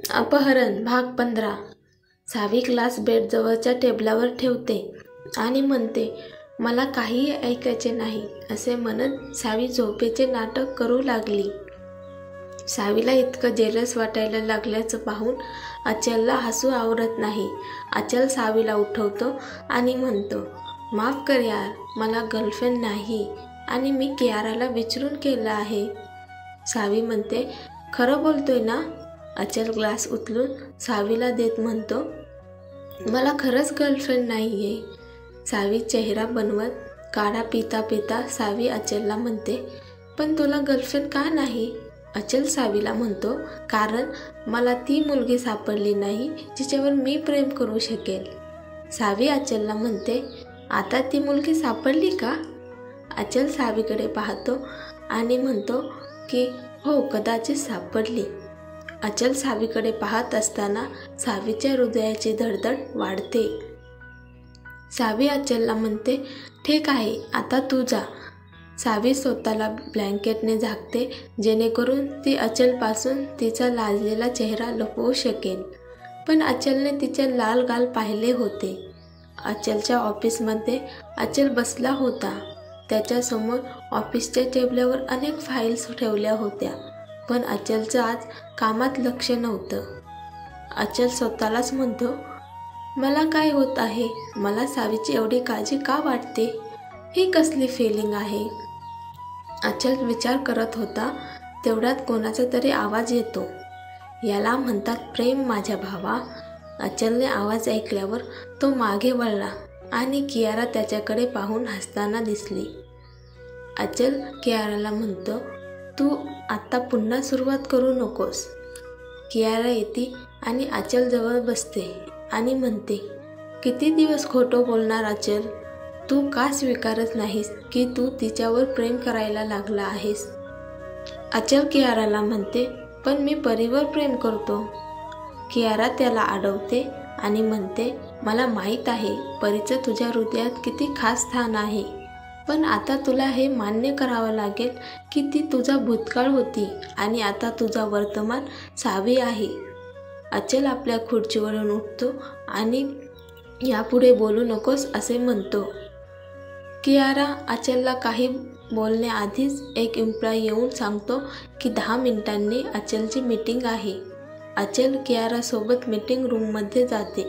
अपहरण भाग 15. सावी ग्लास बेडजवळच्या टेबलावर ठेवते आणि म्हणते, मला काहीही ऐकायचे नाही असे म्हणत सावी झोपेचे नाटक करू लागली. सावीला इतकं जेलस वाटायला लागल्याचं पाहून अचलला हसू आवरत नाही. अचल सावीला उठवतो आणि म्हणतो, माफ कर यार, मला गर्लफ्रेंड नाही आणि मी कियाराला विचारून केलं आहे. सावी म्हणते, खरं बोलतोय ना? अचल ग्लास उचलून सावीला देत म्हणतो, मला खरंच गर्लफ्रेंड नाही आहे. सावी चेहरा बनवत काढा पिता पिता सावी अचलला म्हणते, पण तुला गर्लफ्रेंड का नाही? अचल सावीला म्हणतो, कारण मला ती मुलगी सापडली नाही जिच्यावर मी प्रेम करू शकेल. सावी अचलला म्हणते, आता ती मुलगी सापडली का? अचल सावीकडे पाहतो आणि म्हणतो की हो, कदाचित सापडली. अचल सावीकडे पाहत असताना सावीच्या हृदयाची धडधड वाढते. सावी अचलला म्हणते, ठीक आहे, आता तू जा. सावी स्वतःला ब्लँकेटने झाकते जेणेकरून ती अचलपासून तिचा लाजलेला चेहरा लपवू शकेल. पण अचलने तिचे लाल गाल पाहिले होते. अचलच्या ऑफिसमध्ये अचल बसला होता. त्याच्यासमोर ऑफिसच्या टेबलावर अनेक फाईल्स ठेवल्या होत्या, पण अचलचं आज कामात लक्ष नव्हतं. अचल स्वतःलाच म्हणतो, मला काय होत आहे? मला सावीची एवढी काळजी का वाटते? ही कसली फिलिंग आहे? अचल विचार करत होता. तेवढ्यात कोणाचा तरी आवाज येतो. याला म्हणतात प्रेम माझ्या भावा. अचलने आवाज ऐकल्यावर तो मागे वळला आणि कियारा त्याच्याकडे पाहून हसताना दिसली. अचल कियाराला म्हणतो, तू आत्ता पुन्हा सुरुवात करू नकोस. कियारा येते आणि अचल जवळ बसते आणि म्हणते, किती दिवस खोटं बोलणार अचल? तू का स्वीकारत नाहीस की तू तिच्यावर प्रेम करायला लागला आहेस? अचल कियाराला म्हणते, पण मी परीवर प्रेम करतो. कियारा त्याला अडवते आणि म्हणते, मला माहीत आहे परीचं तुझ्या हृदयात किती खास स्थान आहे, पण आता तुला हे मान्य करावं लागेल की ती तुझा भूतकाळ होती आणि आता तुझा वर्तमान सावी आहे. अचल आपल्या खुर्चीवरून उठतो आणि यापुढे बोलू नकोस असे म्हणतो. कियारा अचलला काही बोलण्याआधीच एक एम्प्लॉई येऊन सांगतो की 10 मिनिटांनी अचलची मीटिंग आहे. अचल कियारासोबत मीटिंग रूममध्ये जाते.